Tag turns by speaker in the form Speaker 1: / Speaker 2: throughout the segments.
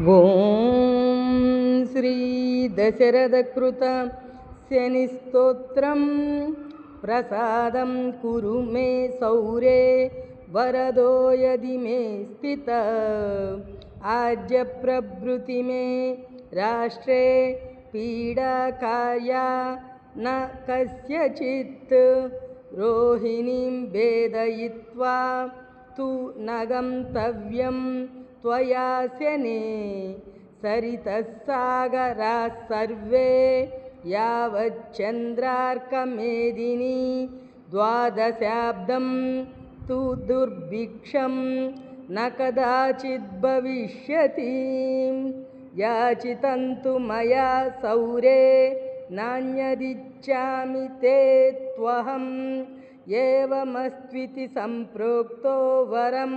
Speaker 1: ఓం శ్రీ దశరథకృత శనిస్తోత్రం ప్రసాదం కురు మే సౌరే వరదో యది మే స్థిత ఆజ్య ప్రభృతి మే రాష్ట్రే పీడా కార్యా న కస్యచిత్ రోహిణీం భేదయిత్వా తు నగంతవ్యం त्वयास्यने सरितस्सागराः सर्वे यावच्चन्द्रार्कमेदिनी द्वादशाब्दं तु दुर्भिक्षं न कदाचिद्भविष्यति याचितं तु मया सौरे नान्यदिच्छामि ते त्वहं एवमस्त्विति सम्प्रोक्तो वरं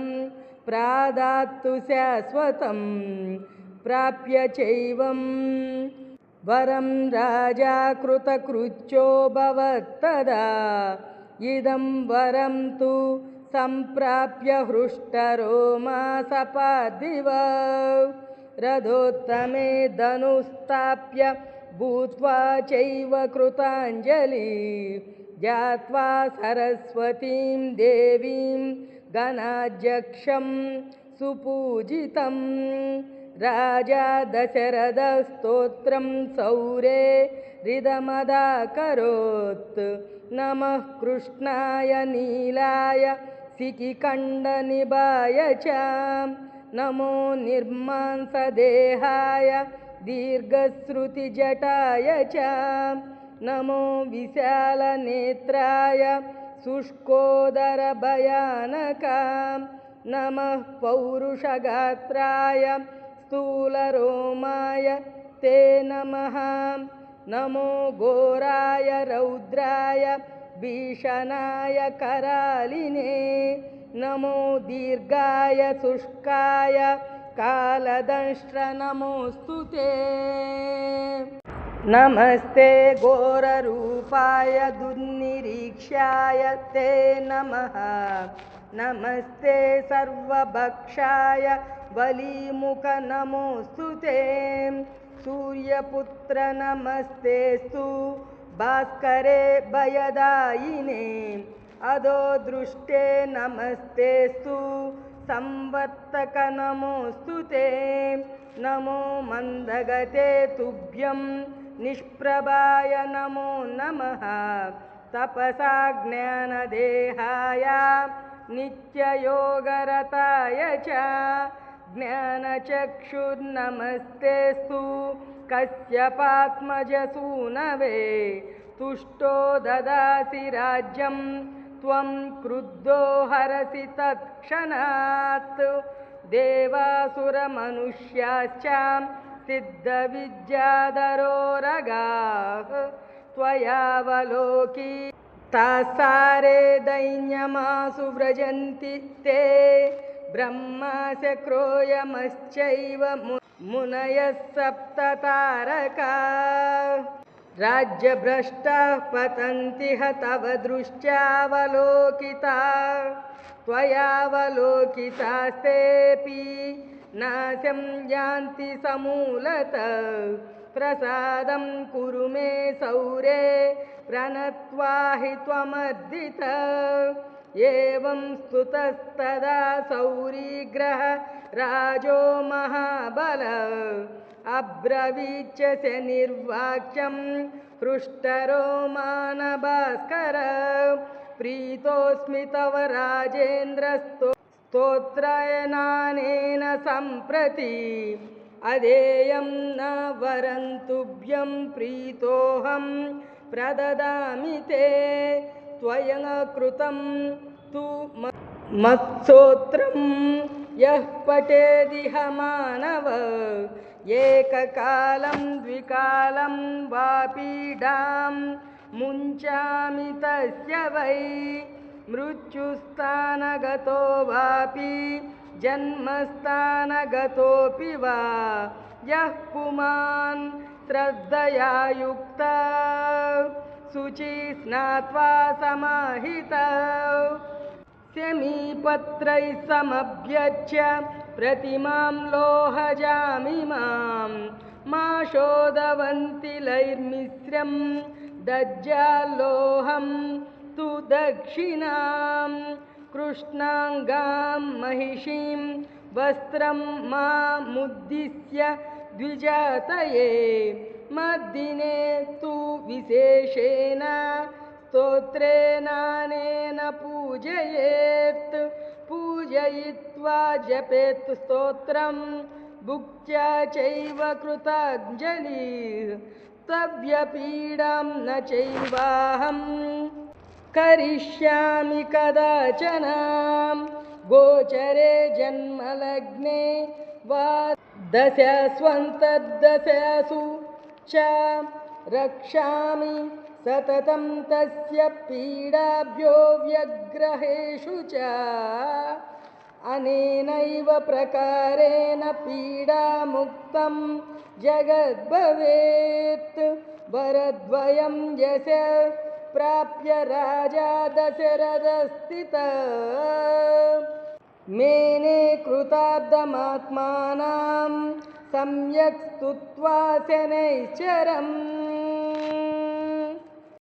Speaker 1: प्रादात्तु शाश्वतं प्राप्य चैवं वरं राजा कृतकृत्यो भवत्तदा इदं वरं तु सम्प्राप्य हृष्टरोमा सपादिव रथोत्तमे धनुस्ताप्य भूत्वा चैव कृताञ्जलि ज्ञात्वा सरस्वतीं देवीं गणाध्यक्षं सुपूजितं राजा दशरथस्तोत्रं सौरे हृदमदाकरोत् नमः कृष्णाय नीलाय शिखिखण्डनिभाय च नमो निर्मांसदेहाय दीर्घश्रुतिजटाय च नमो विशालनेत्राय शुष्कोदरभयानका नमः पौरुषगात्राय स्थूलरोमाय ते नमः नमो घोराय रौद्राय भीषणाय करालिने नमो दीर्घाय शुष्काय कालदंष्ट्र नमोऽस्तु ते नमस्ते घोररूपाय दुर्निरीक्षाय ते नमः नमस्ते सर्वभक्षाय बलिमुख नमोऽस्तु ते सूर्यपुत्र नमस्तेस्तु भास्करे भयदायिने अधो दृष्टे नमस्तेस्तु संवर्तक नमोऽस्तु ते नमो मन्दगते तुभ्यं निष्प्रभाय नमो नमः तपसा ज्ञानदेहाय नित्ययोगरताय च ज्ञानचक्षुर्नमस्तेस्तु कश्यपात्मजसूनवे तुष्टो ददासि राज्यं त्वं क्रुद्धो हरसि तत्क्षणात् देवासुरमनुष्याश्च सिद्धविद्याधरोरगाः त्वयावलोकी तासारे दैन्यमासु व्रजन्ति ते ब्रह्मास्य क्रोयमश्चैव मुनयः सप्ततारका राज्यभ्रष्टाः पतन्ति ह तव दृष्ट्यावलोकिता त्वयावलोकितास्तेऽपि नाशं यान्ति समूलतः प्रसादं कुरु मे सौरे प्रणत्वा हि त्वमर्दितः एवं स्तुतस्तदा सौरीग्रह राजो महाबलः अब्रवीच्च शनिर्वाक्यं हृष्टरोमानभास्कर प्रीतोऽस्मि तव राजेन्द्र स्तोत्रयनानेन सम्प्रति अधेयं न वरं तुभ्यं प्रीतोऽहं प्रददामि ते त्वया कृतं तु मत्स्तोत्रं यः पठेदिह मानव एककालं द्विकालं वा पीडां मुञ्चामि तस्य वै मृत्युस्थानगतो वापि जन्मस्थानगतोऽपि वा यः पुमान् श्रद्धया युक्तः शुचि स्नात्वा समाहितः शमीपत्रैः समभ्यच्य प्रतिमां लोहजामिमां मा शोधवन्तिलैर्मिश्रं दज्जालोहं तु दक्षिणां कृष्णाङ्गां महिषीं वस्त्रं मा मुद्दिश्य द्विजातये मद्दिने तु विशेषेण स्तोत्रेणानेन पूजयेत् पूजयित्वा जपेत् स्तोत्रं भुक्त्या चैव कृताञ्जलिः तव्यपीडां न चैवाहं करिष्यामि कदाचन गोचरे जन्मलग्ने वा दशस्वन्तर्दशसु च रक्षामि सततं तस्य पीडाभ्यो व्यग्रहेषु च अनेनैव प्रकारेण पीडामुक्तं जगद्भवेत् वरद्वयं यश प्राप्य राजा दशरथस्थितः मेने कृतार्थमात्मानां सम्यक् स्तुत्वा शनैश्चरम्